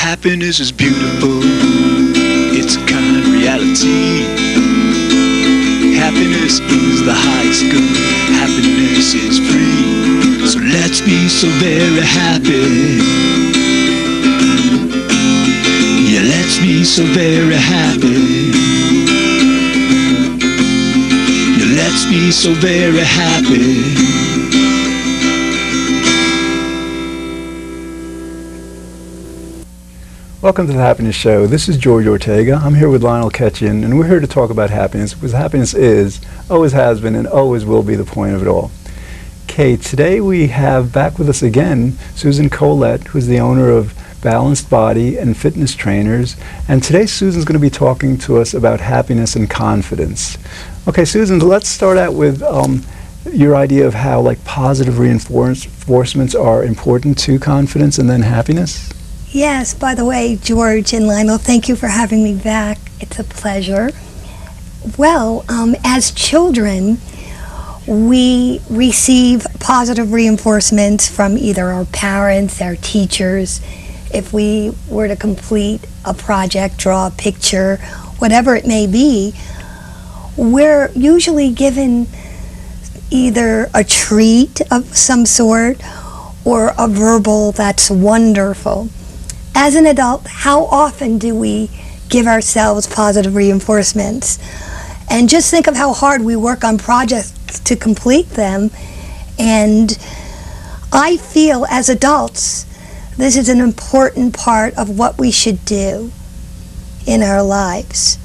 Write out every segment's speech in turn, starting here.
Happiness is beautiful, it's a kind reality. Happiness is the highest good, happiness is free. So let's be so very happy. Yeah, let's be so very happy. Yeah, let's be so very happy. Welcome to the Happiness Show. This is George Ortega. I'm here with Lionel Ketchian, and we're here to talk about happiness, because happiness is, always has been, and always will be the point of it all. Okay, today we have back with us again Susan Collette, who's the owner of Balanced Body and Fitness Trainers, and today Susan's going to be talking to us about happiness and confidence. Okay, Susan, let's start out with your idea of how positive reinforcements are important to confidence and then happiness. Yes, by the way, George and Lionel, thank you for having me back. It's a pleasure. Well, as children, we receive positive reinforcements from either our parents, our teachers. If we were to complete a project, draw a picture, whatever it may be, we're usually given either a treat of some sort or a verbal "that's wonderful." As an adult, how often do we give ourselves positive reinforcements? And just think of how hard we work on projects to complete them. And I feel as adults, this is an important part of what we should do in our lives.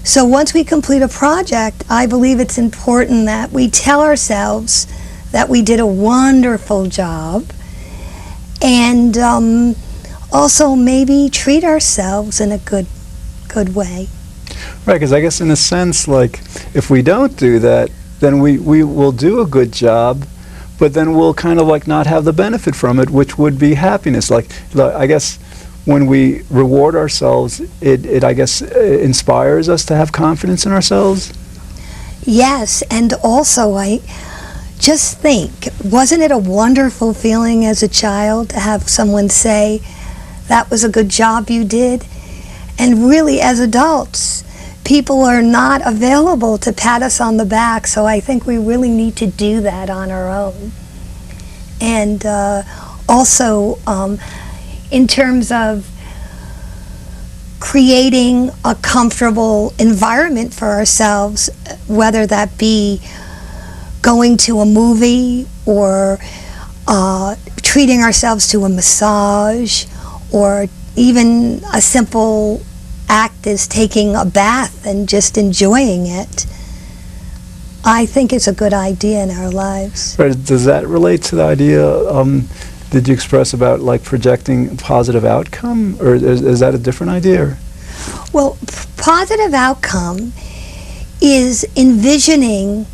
So once we complete a project, I believe it's important that we tell ourselves that we did a wonderful job, and also maybe treat ourselves in a good way. Right, because I guess in a sense, if we don't do that, then we will do a good job, but then we'll kind of not have the benefit from it, which would be happiness. I guess when we reward ourselves, it I guess inspires us to have confidence in ourselves. Yes, and also I just think, wasn't it a wonderful feeling as a child to have someone say, "That was a good job you did"? And really, as adults, people are not available to pat us on the back, so I think we really need to do that on our own. And also, in terms of creating a comfortable environment for ourselves, whether that be going to a movie or treating ourselves to a massage, or even a simple act is taking a bath and just enjoying it, I think it's a good idea in our lives. Right. Does that relate to the idea did you express about projecting positive outcome, or is that a different idea? Well, positive outcome is envisioning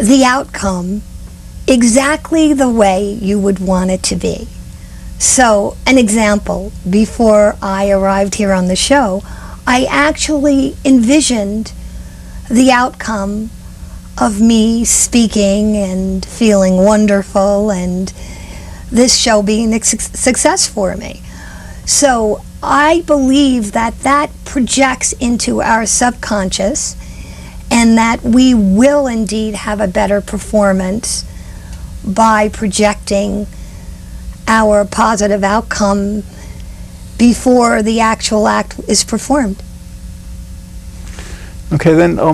the outcome exactly the way you would want it to be. So, an example, before I arrived here on the show, I actually envisioned the outcome of me speaking and feeling wonderful and this show being a success for me. So, I believe that that projects into our subconscious, and that we will indeed have a better performance by projecting our positive outcome before the actual act is performed. Okay, then how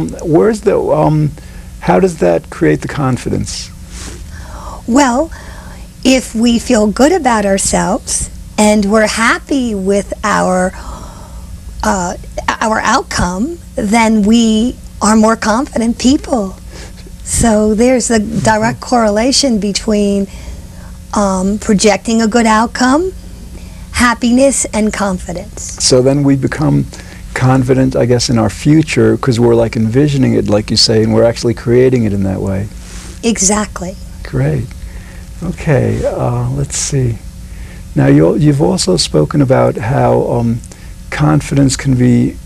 does that create the confidence? Well, if we feel good about ourselves and we're happy with our outcome, then we are more confident people. So there's a direct correlation between projecting a good outcome, happiness, and confidence. So then we become confident, I guess, in our future, because we're envisioning it, like you say, and we're actually creating it in that way. Exactly. Great. Okay, let's see. Now, you've also spoken about how confidence can be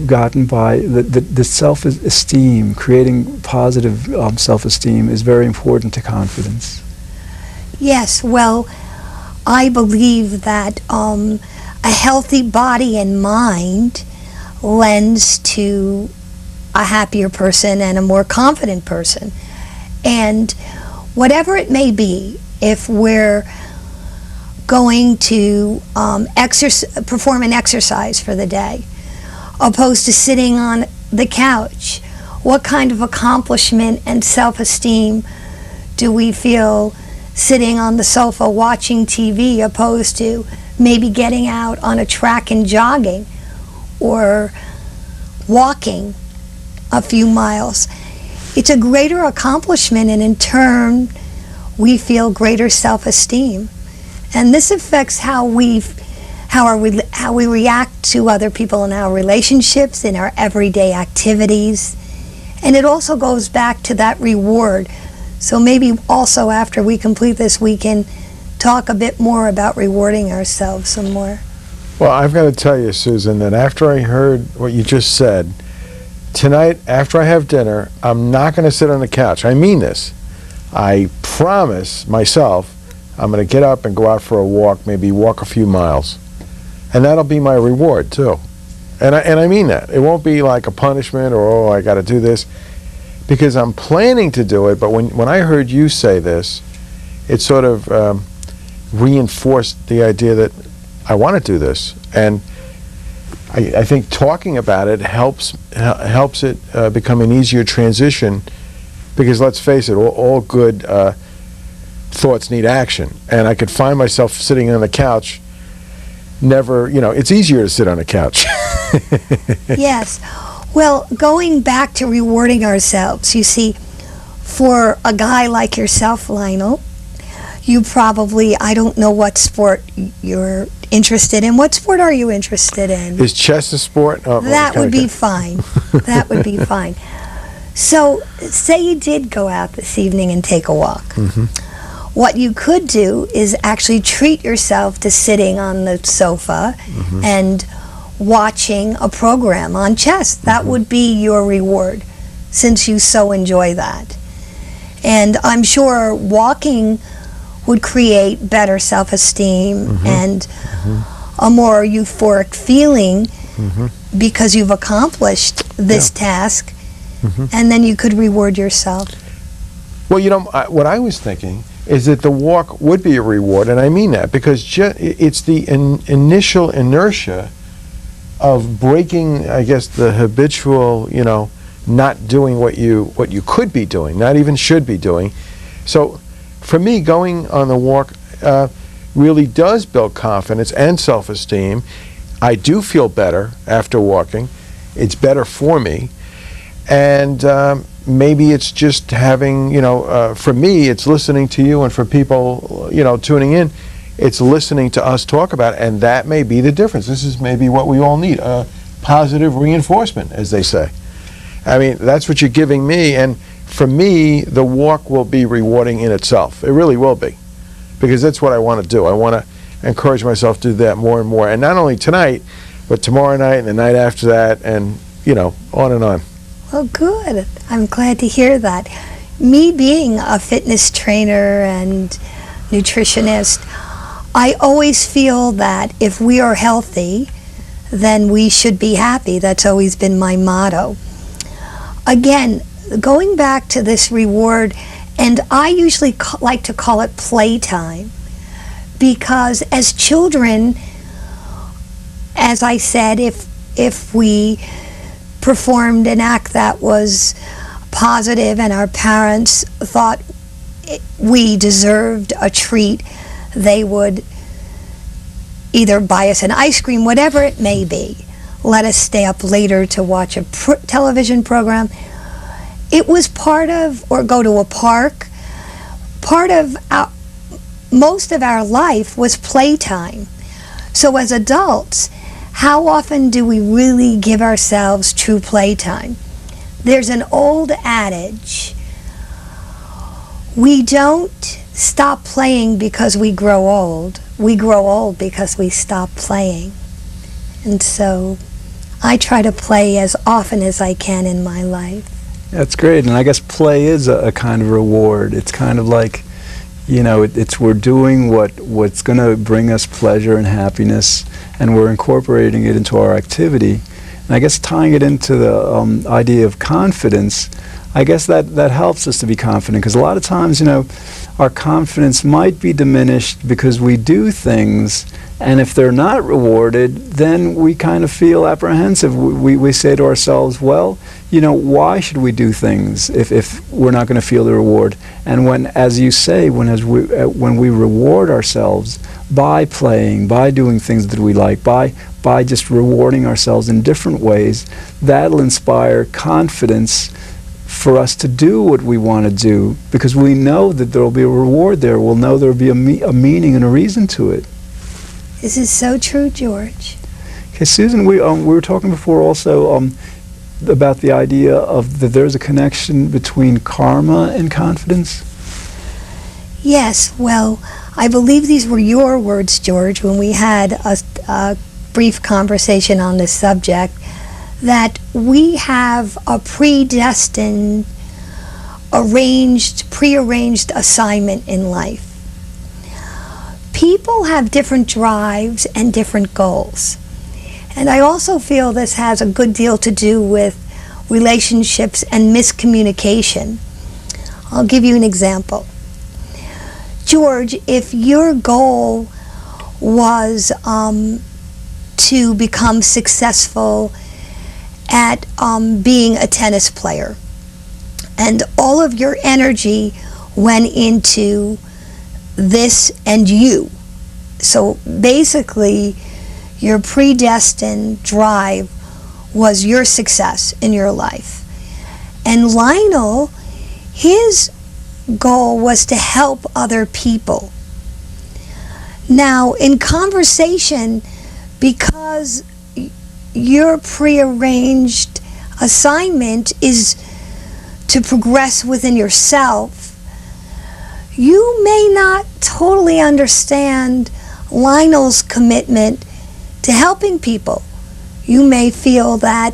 gotten by the self-esteem. Creating positive self-esteem is very important to confidence. Yes, well, I believe that a healthy body and mind lends to a happier person and a more confident person. And whatever it may be, if we're going to perform an exercise for the day, opposed to sitting on the couch, what kind of accomplishment and self-esteem do we feel sitting on the sofa watching TV, opposed to maybe getting out on a track and jogging or walking a few miles? It's a greater accomplishment, and in turn we feel greater self-esteem. And this affects how we react to other people in our relationships, in our everyday activities. And it also goes back to that reward. So maybe also after we complete this, we can talk a bit more about rewarding ourselves some more. Well, I've got to tell you, Susan, that after I heard what you just said, tonight, after I have dinner, I'm not going to sit on the couch. I mean this. I promise myself I'm going to get up and go out for a walk, maybe walk a few miles. And that'll be my reward, too. And I mean that. It won't be like a punishment or, oh, I got to do this, because I'm planning to do it. But when I heard you say this, it sort of reinforced the idea that I want to do this. And I think talking about it helps it become an easier transition, because let's face it, all good thoughts need action. And I could find myself sitting on the couch, never, it's easier to sit on a couch. Yes. Well, going back to rewarding ourselves, you see, for a guy like yourself, Lionel, you probably, I don't know what sport you're interested in. What sport are you interested in? Is chess a sport? Oh, that would be fine. That would be fine. So, say you did go out this evening and take a walk. Mm-hmm. What you could do is actually treat yourself to sitting on the sofa and watching a program on chess. That would be your reward, since you so enjoy that. And I'm sure walking would create better self-esteem and a more euphoric feeling because you've accomplished this task, and then you could reward yourself. Well, what I was thinking is that the walk would be a reward, and I mean that, because it's the initial inertia of breaking, I guess, the habitual, not doing what you could be doing, not even should be doing. So for me, going on the walk really does build confidence and self-esteem. I do feel better after walking. It's better for me. And maybe it's just having, for me, it's listening to you, and for people, tuning in, it's listening to us talk about it, and that may be the difference. This is maybe what we all need, positive reinforcement, as they say. I mean, that's what you're giving me, and for me, the walk will be rewarding in itself. It really will be, because that's what I want to do. I want to encourage myself to do that more and more, and not only tonight, but tomorrow night and the night after that, and, on and on. Well, good. I'm glad to hear that. Me being a fitness trainer and nutritionist, I always feel that if we are healthy, then we should be happy. That's always been my motto. Again, going back to this reward, and I usually like to call it playtime, because as children, as I said, if we performed an act that was positive and our parents thought we deserved a treat, they would either buy us an ice cream, whatever it may be, let us stay up later to watch a television program. It was part of, or go to a park, part of most of our life was playtime. So as adults, how often do we really give ourselves true playtime? There's an old adage, we don't stop playing because we grow old. We grow old because we stop playing. And so I try to play as often as I can in my life. That's great, and I guess play is a kind of reward. It's kind of like You know, it's we're doing what's going to bring us pleasure and happiness, and we're incorporating it into our activity. And I guess tying it into the idea of confidence, I guess that helps us to be confident, because a lot of times, you know, our confidence might be diminished because we do things, and if they're not rewarded, then we kind of feel apprehensive. We say to ourselves, well, you know, why should we do things if we're not going to feel the reward? And when, as you say, when we reward ourselves by playing, by doing things that we like, by just rewarding ourselves in different ways, that'll inspire confidence for us to do what we want to do, because we know that there will be a reward there. We'll know there will be a meaning and a reason to it. This is so true, George. Okay, Susan, we were talking before also about the idea of that there's a connection between karma and confidence. Yes, well, I believe these were your words, George, when we had a brief conversation on this subject, that we have a predestined, prearranged assignment in life. People have different drives and different goals. And I also feel this has a good deal to do with relationships and miscommunication. I'll give you an example. George, if your goal was to become successful at being a tennis player, and all of your energy went into this and you, so basically your predestined drive was your success in your life. And Lionel, his goal was to help other people. Now, in conversation, because your prearranged assignment is to progress within yourself, you may not totally understand Lionel's commitment to helping people. You may feel that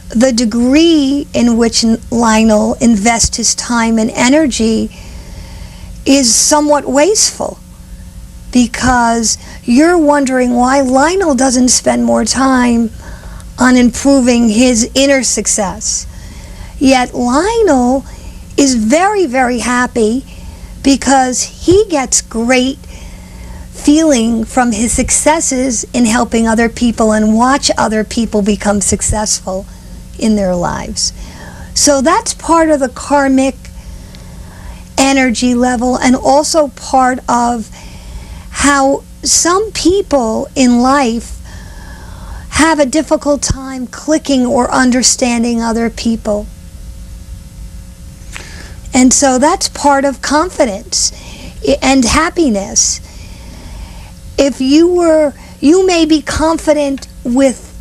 the degree in which Lionel invests his time and energy is somewhat wasteful, because you're wondering why Lionel doesn't spend more time on improving his inner success. Yet Lionel is very, very happy because he gets great feeling from his successes in helping other people and watch other people become successful in their lives. So that's part of the karmic energy level, and also part of how some people in life have a difficult time clicking or understanding other people. And so that's part of confidence and happiness. If you may be confident with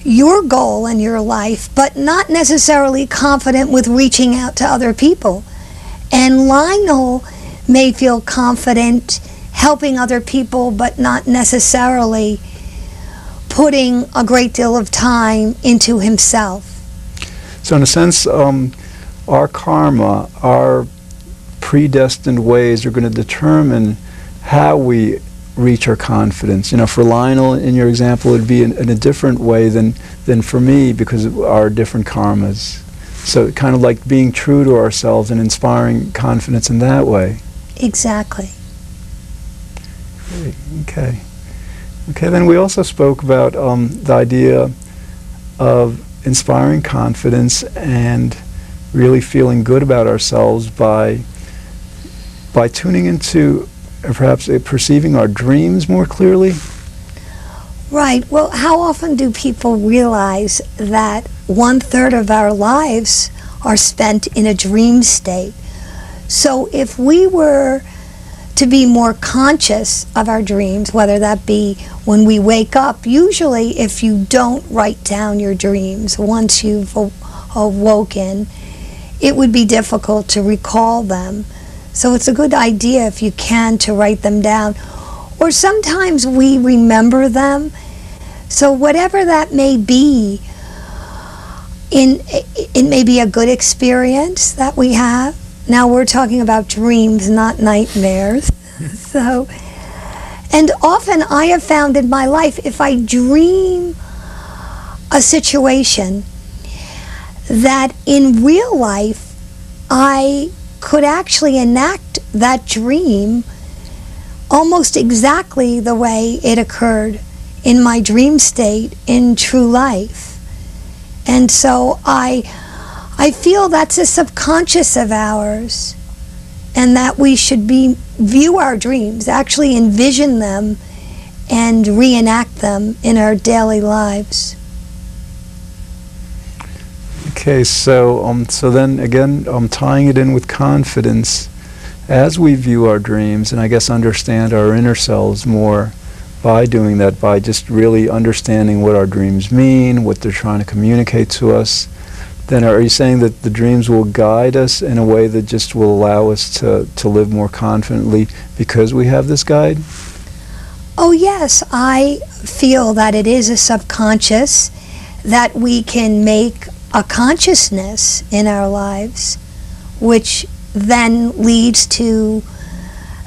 your goal in your life, but not necessarily confident with reaching out to other people. And Lionel may feel confident helping other people, but not necessarily putting a great deal of time into himself. So in a sense, our karma, our predestined ways are going to determine how we reach our confidence. You know, for Lionel, in your example, it would be in a different way than for me, because of our different karmas. So kind of like being true to ourselves and inspiring confidence in that way. Exactly. Great. Okay. Okay, then we also spoke about the idea of inspiring confidence and really feeling good about ourselves by tuning into perhaps perceiving our dreams more clearly. Right. Well, how often do people realize that 1/3 of our lives are spent in a dream state? So if we were to be more conscious of our dreams, whether that be when we wake up, usually if you don't write down your dreams once you've awoken, it would be difficult to recall them. So it's a good idea, if you can, to write them down. Or sometimes we remember them. So whatever that may be, it may be a good experience that we have. Now we're talking about dreams, not nightmares. So, and often I have found in my life, if I dream a situation, that in real life I could actually enact that dream almost exactly the way it occurred in my dream state in true life. And so I feel that's a subconscious of ours, and that we should view our dreams, actually envision them and reenact them in our daily lives. Okay, so then again, tying it in with confidence, as we view our dreams and I guess understand our inner selves more by doing that, by just really understanding what our dreams mean, what they're trying to communicate to us, then are you saying that the dreams will guide us in a way that just will allow us to live more confidently because we have this guide? Oh yes, I feel that it is a subconscious, that we can make a consciousness in our lives, which then leads to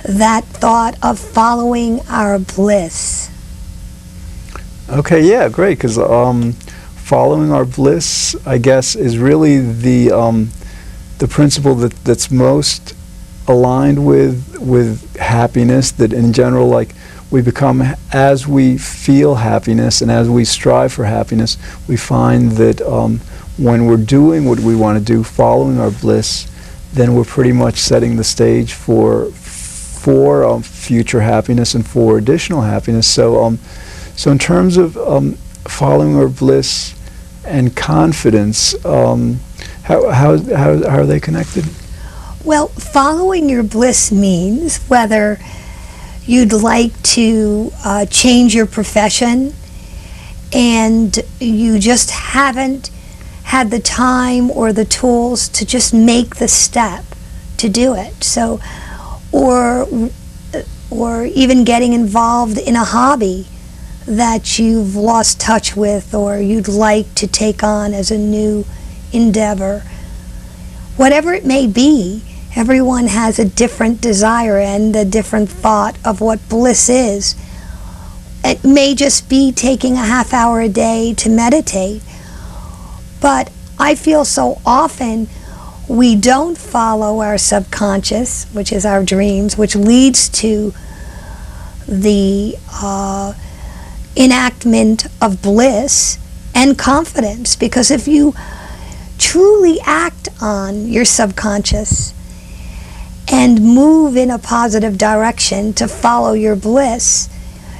that thought of following our bliss. Okay, yeah, great, because following our bliss, I guess, is really the principle that's most aligned with happiness, that in general, like, we become, as we feel happiness and as we strive for happiness, we find that when we're doing what we want to do, following our bliss, then we're pretty much setting the stage for future happiness and for additional happiness. So in terms of following our bliss and confidence, how are they connected? Well, following your bliss means whether you'd like to change your profession and you just haven't had the time or the tools to just make the step to do it. So, or even getting involved in a hobby that you've lost touch with or you'd like to take on as a new endeavor. Whatever it may be, everyone has a different desire and a different thought of what bliss is. It may just be taking a half hour a day to meditate, but I feel so often we don't follow our subconscious, which is our dreams, which leads to the enactment of bliss and confidence. Because if you truly act on your subconscious and move in a positive direction to follow your bliss,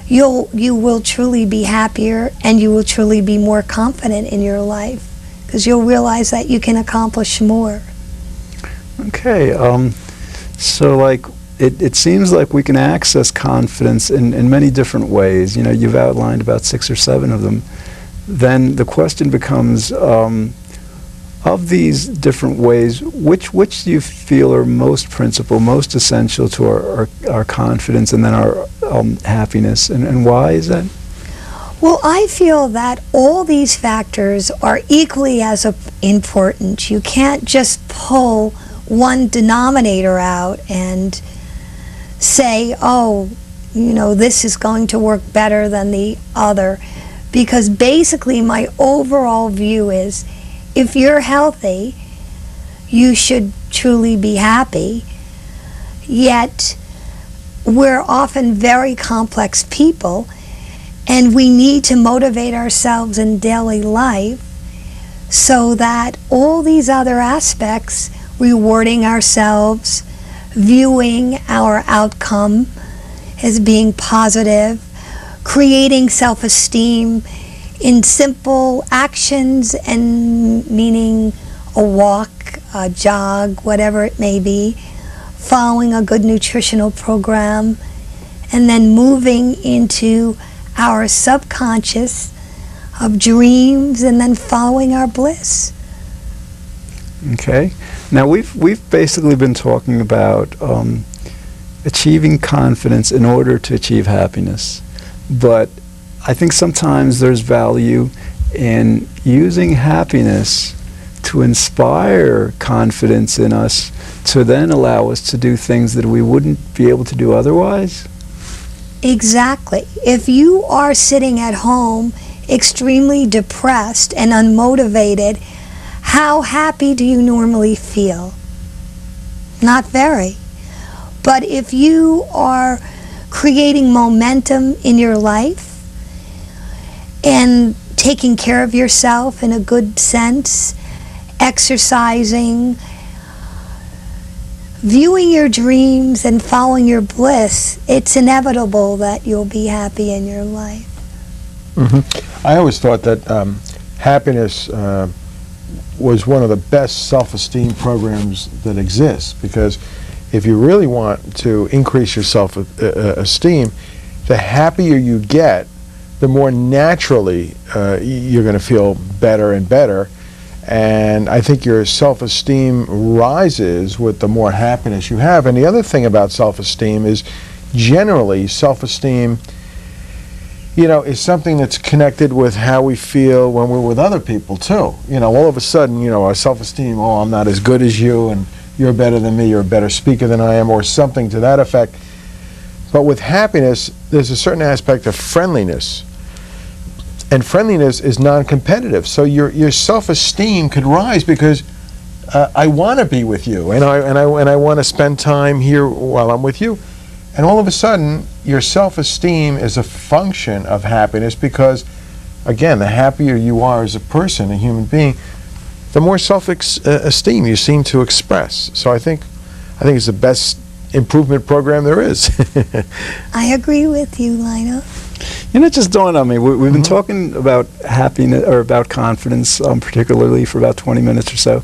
you will truly be happier and you will truly be more confident in your life, because you'll realize that you can accomplish more. Okay, so like it seems like we can access confidence in many different ways. You know, you've outlined about 6 or 7 of them. Then the question becomes, of these different ways, which do you feel are most principal, most essential to our confidence and then our happiness, and why is that? Well, I feel that all these factors are equally as important. You can't just pull one denominator out and say, oh, you know, this is going to work better than the other. Because basically my overall view is, if you're healthy, you should truly be happy. Yet, we're often very complex people, and we need to motivate ourselves in daily life so that all these other aspects, rewarding ourselves, viewing our outcome as being positive, creating self-esteem in simple actions, and meaning a walk, a jog, whatever it may be, following a good nutritional program, and then moving into our subconscious of dreams, and then following our bliss. Okay. Now we've basically been talking about achieving confidence in order to achieve happiness, but I think sometimes there's value in using happiness to inspire confidence in us to then allow us to do things that we wouldn't be able to do otherwise? Exactly. If you are sitting at home extremely depressed and unmotivated, how happy do you normally feel? Not very. But if you are creating momentum in your life and taking care of yourself in a good sense, exercising, viewing your dreams and following your bliss, it's inevitable that you'll be happy in your life. I always thought that happiness was one of the best self-esteem programs that exists, because if you really want to increase your self-esteem, the happier you get, the more naturally you're going to feel better and better. And I think your self-esteem rises with the more happiness you have. And the other thing about self-esteem is, generally, self-esteem, you know, is something that's connected with how we feel when we're with other people too. You know, all of a sudden, you know, our self-esteem, oh, I'm not as good as you, and you're better than me, you're a better speaker than I am, or something to that effect. But with happiness, there's a certain aspect of friendliness. And friendliness is non-competitive. So your self-esteem could rise because I want to be with you, and I want to spend time here while I'm with you. And all of a sudden, your self-esteem is a function of happiness because, again, the happier you are as a person, a human being, the more self-esteem you seem to express. So I think it's the best improvement program there is. I agree with you, Lionel. You know, it just dawned on me. We've been talking about happiness, or about confidence, particularly for about 20 minutes or so,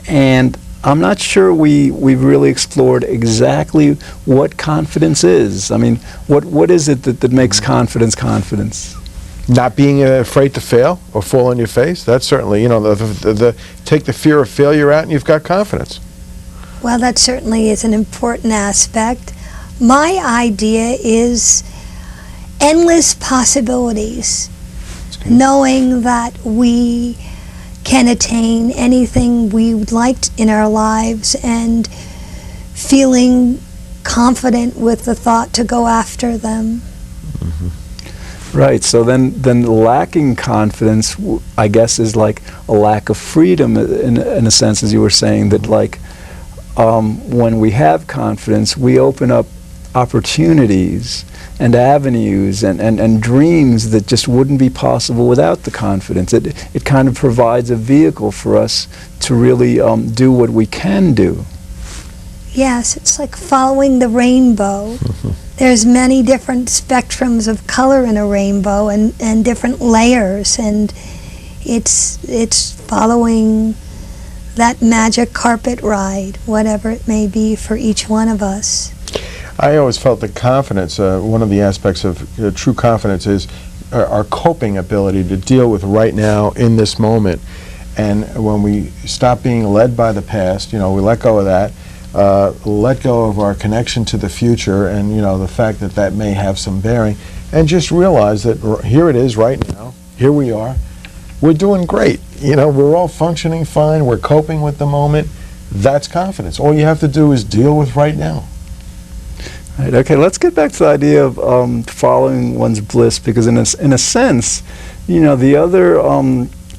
and I'm not sure we've really explored exactly what confidence is. I mean, what is it that makes confidence confidence? Not being afraid to fail or fall on your face. That's certainly, you know, take the fear of failure out, and you've got confidence. Well, that certainly is an important aspect. My idea is endless possibilities, knowing that we can attain anything we would like in our lives, and feeling confident with the thought to go after them. Right. So then lacking confidence, I guess, is like a lack of freedom in a sense, as you were saying, that like when we have confidence, we open up opportunities and avenues and dreams that just wouldn't be possible without the confidence. It kind of provides a vehicle for us to really do what we can do. Yes, it's like following the rainbow. There's many different spectrums of color in a rainbow, and different layers, and it's following that magic carpet ride, whatever it may be for each one of us. I always felt that confidence, one of the aspects of true confidence is our coping ability to deal with right now in this moment. And when we stop being led by the past, you know, we let go of that, let go of our connection to the future, and, you know, the fact that that may have some bearing, and just realize that here it is right now, here we are, we're doing great. You know, we're all functioning fine, we're coping with the moment. That's confidence. All you have to do is deal with right now. Right, okay, let's get back to the idea of following one's bliss, because in a sense, you know, the other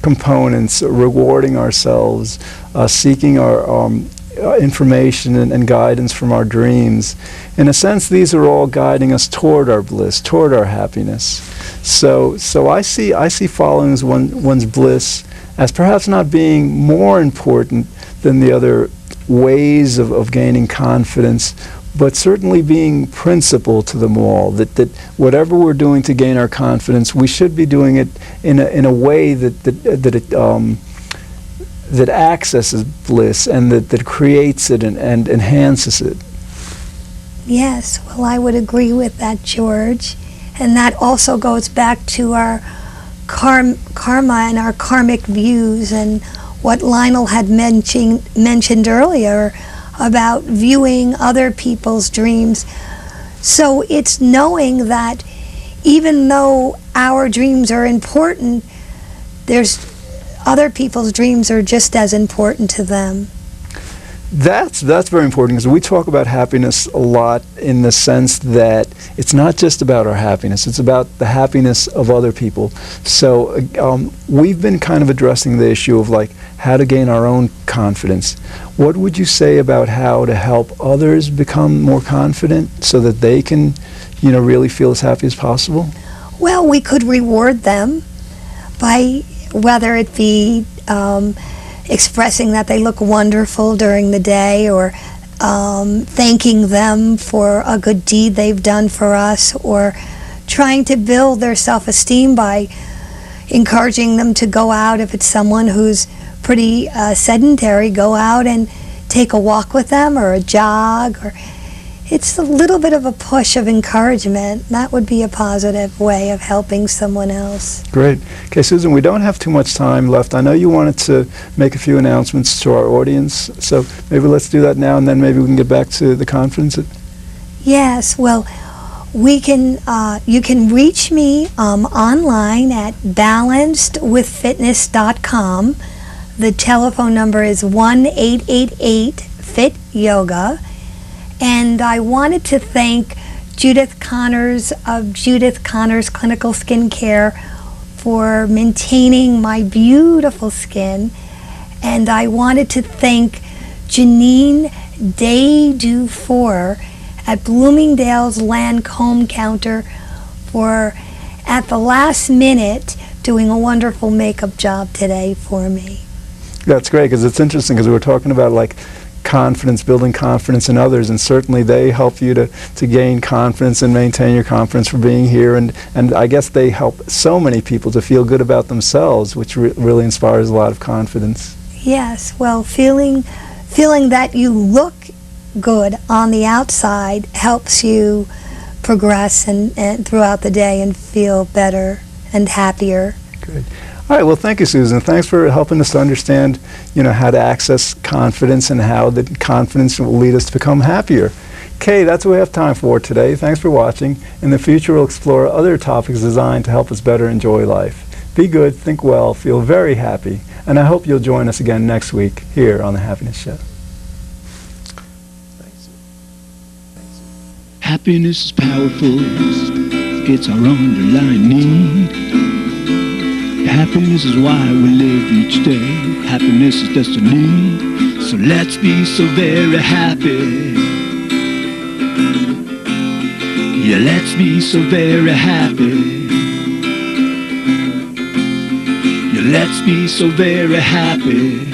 components, rewarding ourselves, seeking our information and guidance from our dreams, in a sense, these are all guiding us toward our bliss, toward our happiness. So I see following one's bliss as perhaps not being more important than the other ways of gaining confidence, but certainly being principal to them all, that whatever we're doing to gain our confidence, we should be doing it in a way that accesses bliss, and that creates it and enhances it. Yes, well, I would agree with that, George. And that also goes back to our karma and our karmic views, and what Lionel had mentioned earlier about viewing other people's dreams. So it's knowing that even though our dreams are important, there's other people's dreams are just as important to them. That's very important, because we talk about happiness a lot in the sense that it's not just about our happiness, it's about the happiness of other people. So we've been kind of addressing the issue of like how to gain our own confidence. What would you say about how to help others become more confident so that they can, really feel as happy as possible? Well, we could reward them by, whether it be expressing that they look wonderful during the day, or thanking them for a good deed they've done for us, or trying to build their self-esteem by encouraging them to go out. If it's someone who's pretty sedentary, go out and take a walk with them, or a jog, or it's a little bit of a push of encouragement. That would be a positive way of helping someone else. Great. Okay, Susan, we don't have too much time left. I know you wanted to make a few announcements to our audience, so maybe let's do that now, and then maybe we can get back to the conference. Yes, well, you can reach me online at balancedwithfitness.com. The telephone number is 1-888-FIT-YOGA. And I wanted to thank Judith Connors of Judith Connors Clinical Skincare for maintaining my beautiful skin. And I wanted to thank Janine Day Dufour at Bloomingdale's Lancome counter for, at the last minute, doing a wonderful makeup job today for me. That's great, because it's interesting, because we were talking about like confidence, building confidence in others, and certainly they help you to gain confidence and maintain your confidence for being here, and I guess they help so many people to feel good about themselves, which really inspires a lot of confidence. Yes, well, feeling that you look good on the outside helps you progress and throughout the day and feel better and happier. Good. All right, well, thank you, Susan. Thanks for helping us to understand, how to access confidence and how the confidence will lead us to become happier. Okay, that's what we have time for today. Thanks for watching. In the future, we'll explore other topics designed to help us better enjoy life. Be good, think well, feel very happy, and I hope you'll join us again next week here on The Happiness Show. Happiness is powerful. It's our underlying need. Happiness is why we live each day. Happiness is destiny. So let's be so very happy. Yeah, let's be so very happy. Yeah, let's be so very happy.